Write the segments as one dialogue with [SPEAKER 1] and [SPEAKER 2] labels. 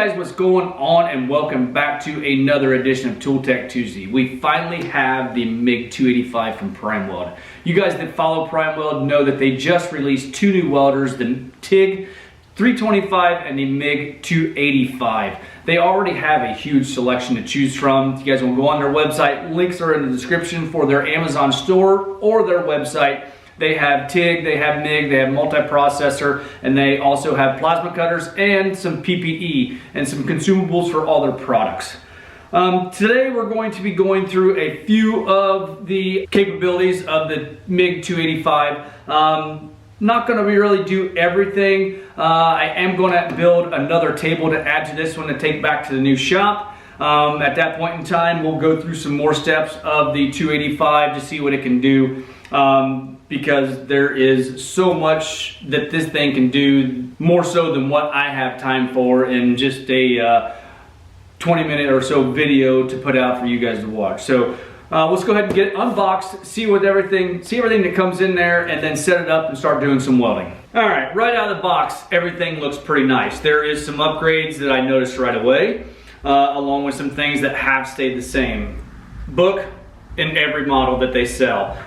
[SPEAKER 1] guys, what's going on, and welcome back to another edition of Tool Tech Tuesday. We finally have the Mig285 from PrimeWeld. You guys that follow PrimeWeld know that they just released two new welders, the TIG 325 and the Mig285. They already have a huge selection to choose from. If you guys want to go on their website, links are in the description for their Amazon store or their website. They have TIG, they have MIG, they have multi-processor, and they also have plasma cutters and some PPE and some consumables for all their products. Today we're going to be going through a few of the capabilities of the Mig285. Not going to really do everything. I am going to build another table to add to this one to take back to the new shop. At that point in time, we'll go through some more steps of the 285 to see what it can do. Because there is so much that this thing can do, more so than what I have time for in just a 20-minute or so video to put out for you guys to watch. So let's go ahead and get it unboxed, see everything that comes in there, and then set it up and start doing some welding. All right, right out of the box, everything looks pretty nice. There is some upgrades that I noticed right away, along with some things that have stayed the same. Book in every model that they sell.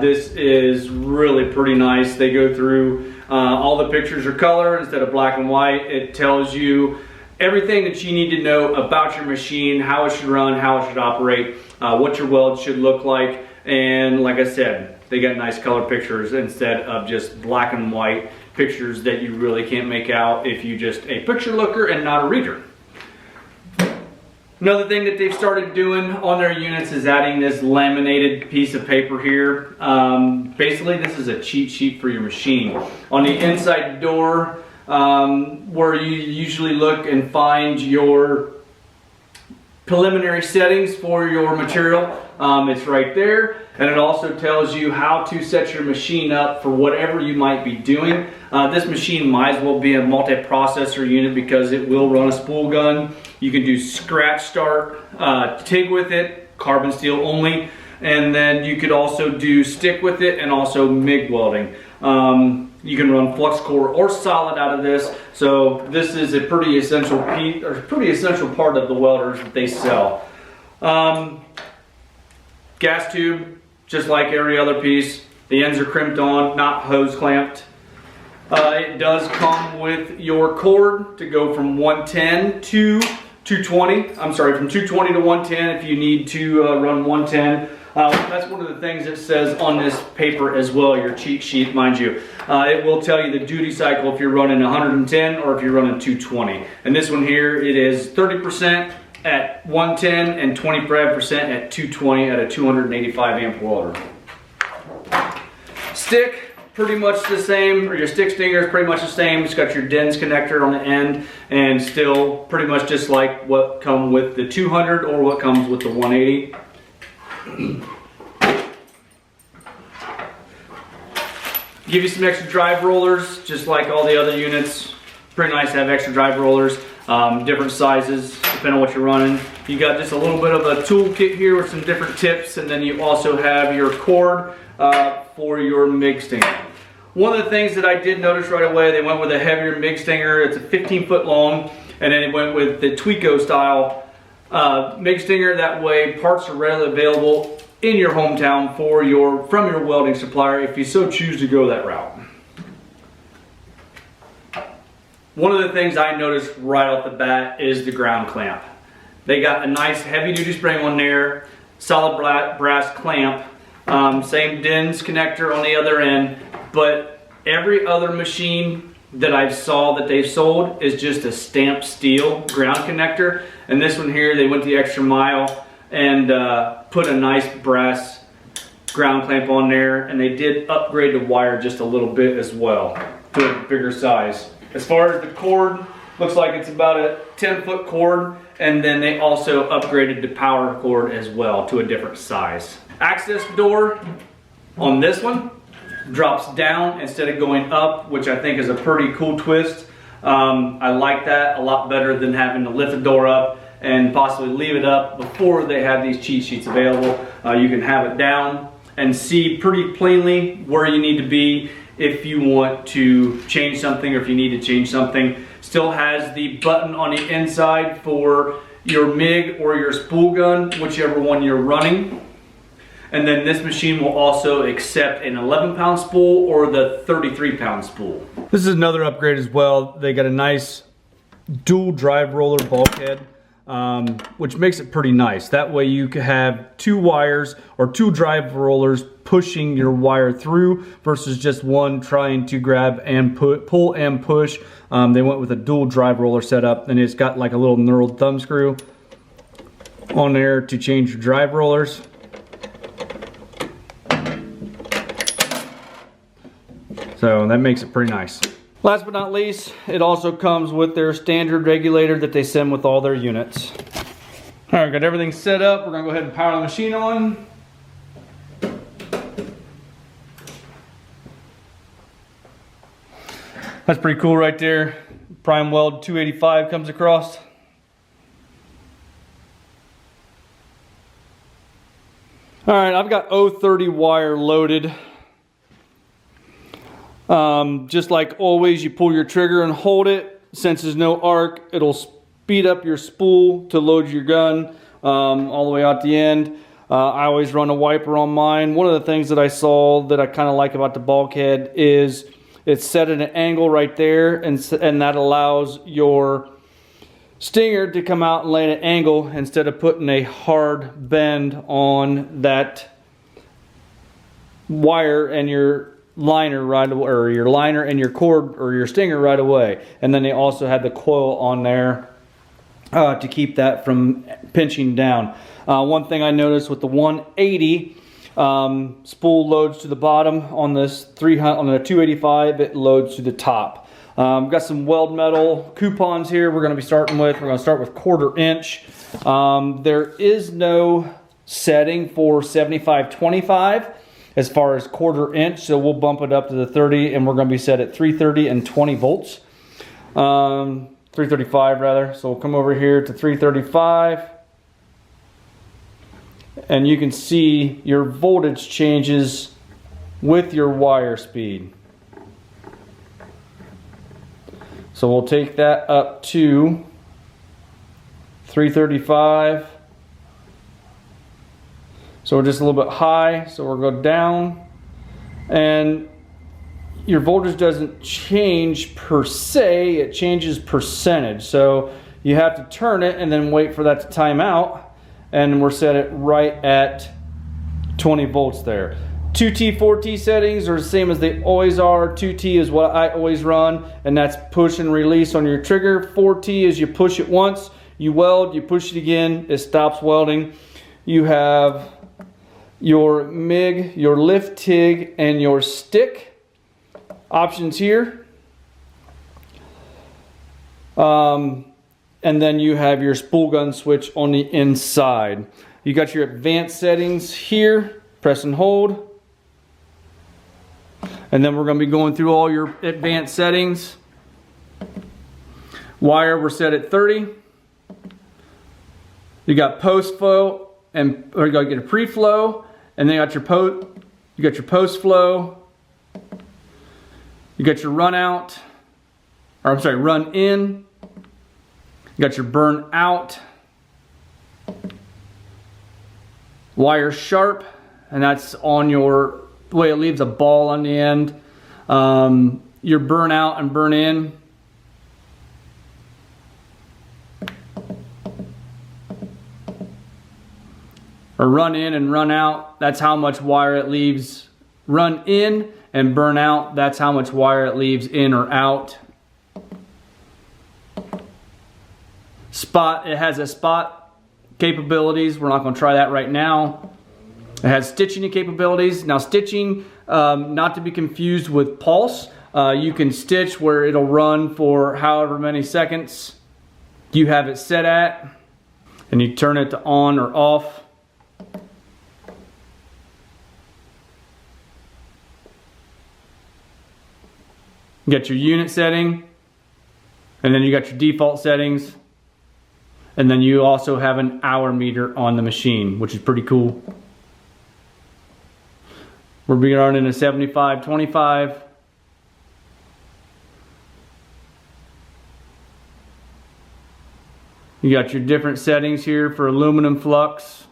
[SPEAKER 1] This is really pretty nice. They go through all the pictures are color instead of black and white. It tells you everything that you need to know about your machine, how it should run, how it should operate, what your weld should look like, and like I said, they got nice color pictures instead of just black and white pictures that you really can't make out if you just a picture looker and not a reader. Another thing that they've started doing on their units is adding this laminated piece of paper here. Basically, this is a cheat sheet for your machine. On the inside door, where you usually look and find your preliminary settings for your material, it's right there. And it also tells you how to set your machine up for whatever you might be doing. This machine might as well be a multi-processor unit because it will run a spool gun. You can do scratch start, TIG with it, carbon steel only, and then you could also do stick with it and also MIG welding. You can run flux core or solid out of this, so this is a pretty essential piece, or pretty essential part of the welders that they sell. Gas tube, just like every other piece. The ends are crimped on, not hose clamped. It does come with your cord to go from 110 to 220. I'm sorry, from 220 to 110 if you need to run 110. That's one of the things it says on this paper as well, your cheat sheet, mind you. It will tell you the duty cycle if you're running 110 or if you're running 220. And this one here, it is 30% at 110 and 25% at 220 at a 285 amp welder. Stick, pretty much the same, or your stick stinger is pretty much the same. It's got your DENS connector on the end, and still pretty much just like what come with the 200 or what comes with the 180. Give you some extra drive rollers, just like all the other units. Pretty nice to have extra drive rollers, different sizes depending on what you're running. You got just a little bit of a tool kit here with some different tips, and then you also have your cord for your MIG stinger. One of the things that I did notice right away, they went with a heavier MIG stinger. It's a 15-foot long, and then it went with the Tweco style MIG stinger. That way parts are readily available in your hometown from your welding supplier if you so choose to go that route. One of the things I noticed right off the bat is the ground clamp. They got a nice heavy duty spring on there, solid brass clamp, same DENS connector on the other end, but every other machine that I've saw that they've sold is just a stamped steel ground connector. And this one here, they went the extra mile and put a nice brass ground clamp on there, and they did upgrade the wire just a little bit as well to a bigger size. As far as the cord, looks like it's about a 10-foot cord, and then they also upgraded the power cord as well to a different size. Access door on this one drops down instead of going up, which I think is a pretty cool twist. I like that a lot better than having to lift the door up and possibly leave it up before they have these cheat sheets available. You can have it down and see pretty plainly where you need to be if you want to change something or if you need to change something. Still has the button on the inside for your MIG or your spool gun, whichever one you're running. And then this machine will also accept an 11-pound spool or the 33-pound spool. This is another upgrade as well. They got a nice dual drive roller bulkhead, which makes it pretty nice. That way you can have 2 wires or 2 drive rollers pushing your wire through versus just one trying to grab and pull and push. They went with a dual drive roller setup, and it's got like a little knurled thumb screw on there to change your drive rollers. So that makes it pretty nice. Last but not least, it also comes with their standard regulator that they send with all their units. All right, got everything set up. We're gonna go ahead and power the machine on. That's pretty cool right there. PrimeWeld 285 comes across. All right, I've got 030 wire loaded. Just like always, you pull your trigger and hold it. Since there's no arc, it'll speed up your spool to load your gun all the way out the end. I always run a wiper on mine. One of the things that I saw that I kind of like about the bulkhead is it's set at an angle right there, and that allows your stinger to come out and lay at an angle instead of putting a hard bend on that wire and your liner right away, or your liner and your cord or your stinger right away. And then they also had the coil on there to keep that from pinching down. One thing I noticed with the 180 spool loads to the bottom. On this 300, on the 285, it loads to the top. Got some weld metal coupons here we're going to be starting with. We're going to start with 1/4 inch. There is no setting for 75/25 as far as 1/4 inch, so we'll bump it up to the 30, and we're going to be set at 330 and 20 volts. 335 rather. So we'll come over here to 335, and you can see your voltage changes with your wire speed. So we'll take that up to 335. So we're just a little bit high, so we'll go down, and your voltage doesn't change per se, it changes percentage. So you have to turn it and then wait for that to time out, and we're set it right at 20 volts there. 2T, 4T settings are the same as they always are. 2T is what I always run, and that's push and release on your trigger. 4T is you push it once, you weld, you push it again, it stops welding. You have your MIG, your lift TIG, and your stick options here. And then you have your spool gun switch on the inside. You got your advanced settings here, press and hold. And then we're going to be going through all your advanced settings. Wire, we're set at 30. You got post flow, or you got to get a pre-flow, and then you got your post flow. You got your run out, or I'm sorry, run in. You got your burn out. Wire sharp, and that's on your, the way it leaves a ball on the end. Your burn out and burn in. Or run in and run out, that's how much wire it leaves. Run in and burn out, that's how much wire it leaves in or out. Spot, it has a spot capabilities. We're not going to try that right now. It has stitching capabilities. Now stitching, not to be confused with pulse. You can stitch where it'll run for however many seconds you have it set at, and you turn it to on or off. You got your unit setting, and then you got your default settings, and then you also have an hour meter on the machine, which is pretty cool. We're running a 75/25 You got your different settings here for aluminum flux.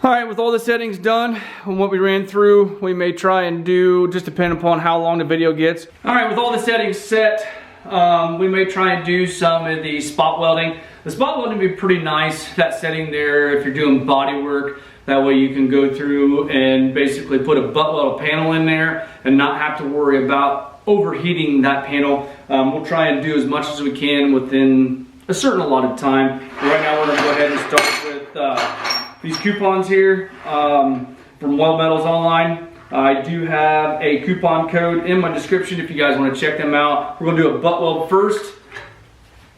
[SPEAKER 1] All right, with all the settings done and what we ran through, we may try and do, just depending upon how long the video gets. All right, with all the settings set, we may try and do some of the spot welding. The spot welding would be pretty nice, that setting there, if you're doing body work. That way you can go through and basically put a butt weld panel in there and not have to worry about overheating that panel. We'll try and do as much as we can within a certain allotted time. Right now we're going to go ahead and start with these coupons here from Weld Metals Online. I do have a coupon code in my description if you guys want to check them out. We're going to do a butt weld first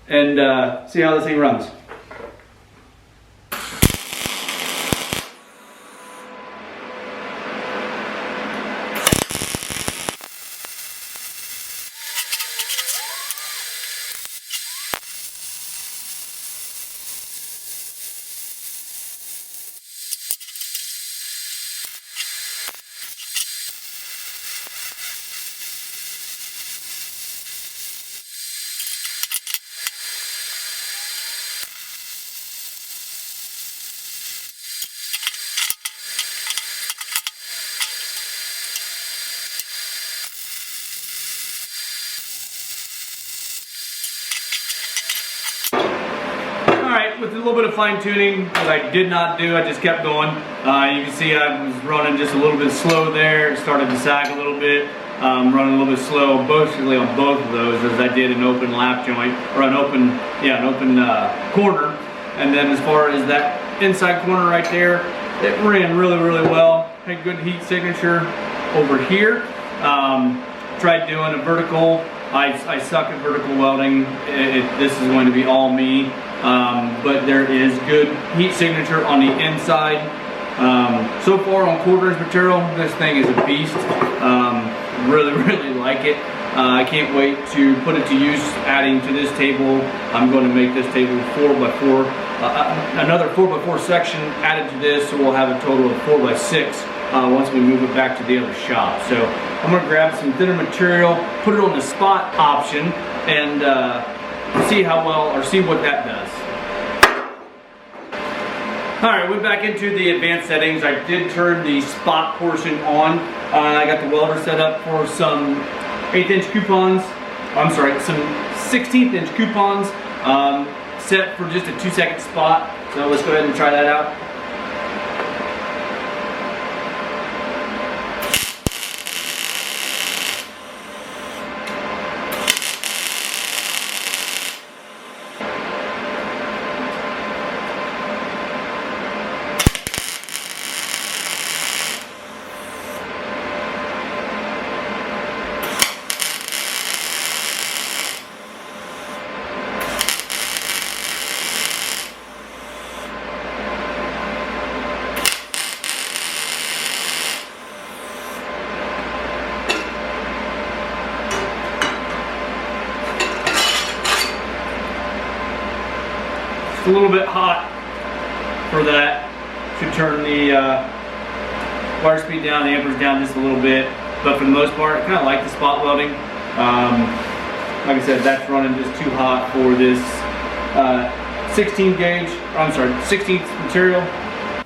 [SPEAKER 1] and see how this thing runs. With a little bit of fine tuning that I did not do, I just kept going. You can see I was running just a little bit slow there. It started to sag a little bit. Running a little bit slow, basically on both of those, as I did an open lap joint or an open corner. And then as far as that inside corner right there, it ran really well. Had good heat signature over here. Tried doing a vertical. I suck at vertical welding. This is going to be all me. But there is good heat signature on the inside. So far on quarter-inch material, this thing is a beast. Really like it. I can't wait to put it to use adding to this table. I'm going to make this table 4x4. Another 4x4 section added to this, so we'll have a total of 4x6 once we move it back to the other shop. So I'm going to grab some thinner material, put it on the spot option, and see how well, or see what that does. Alright, went back into the advanced settings. I did turn the spot portion on. I got the welder set up for some 1/8 inch coupons. I'm sorry, some 1/16 inch coupons set for just a 2-second spot. So let's go ahead and try that out. It's a little bit hot for that. Should turn the wire speed down, the amperes down just a little bit. But for the most part, I kind of like the spot welding. Like I said, that's running just too hot for this 16 gauge, I'm sorry, 16th material.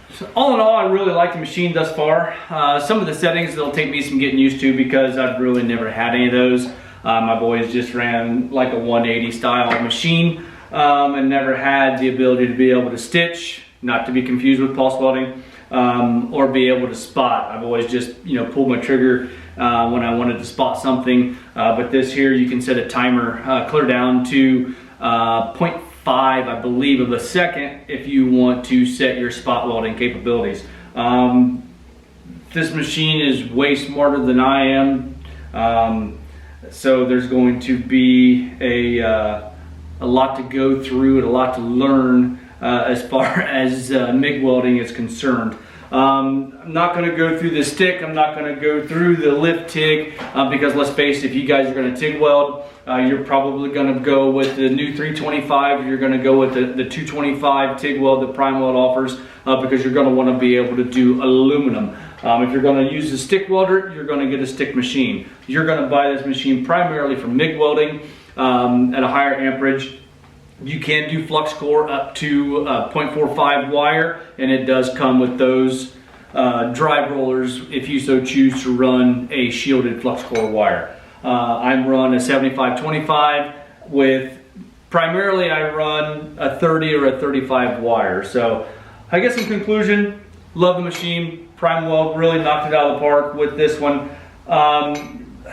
[SPEAKER 1] So all in all, I really like the machine thus far. Some of the settings that'll take me some getting used to because I've really never had any of those. I've always just ran like a 180 style machine. And never had the ability to be able to stitch, not to be confused with pulse welding, or be able to spot. I've always just, pulled my trigger when I wanted to spot something. But this here, you can set a timer clear down to 0.5, I believe, of a second if you want to set your spot welding capabilities. This machine is way smarter than I am, so there's going to be a lot to go through and a lot to learn as far as MIG welding is concerned. I'm not going to go through the stick, I'm not going to go through the lift TIG because let's face it, if you guys are going to TIG weld, you're probably going to go with the new 325, you're going to go with the 225 TIG weld that PrimeWeld offers because you're going to want to be able to do aluminum. If you're going to use a stick welder, you're going to get a stick machine. You're going to buy this machine primarily for MIG welding at a higher amperage. You can do flux core up to 0.45 wire, and it does come with those drive rollers if you so choose to run a shielded flux core wire. I'm run a 75-25 with, primarily I run a 30 or a 35 wire. So I guess in conclusion, love the machine. PrimeWeld really knocked it out of the park with this one.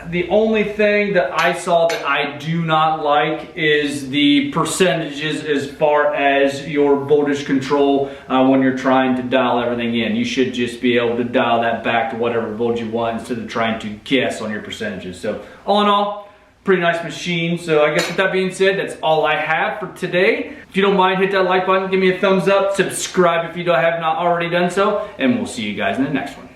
[SPEAKER 1] The only thing that I saw that I do not like is the percentages as far as your voltage control when you're trying to dial everything in. You should just be able to dial that back to whatever voltage you want instead of trying to guess on your percentages. So all in all, pretty nice machine. So I guess with that being said, that's all I have for today. If you don't mind, hit that like button, give me a thumbs up, subscribe if you have not already done so, and we'll see you guys in the next one.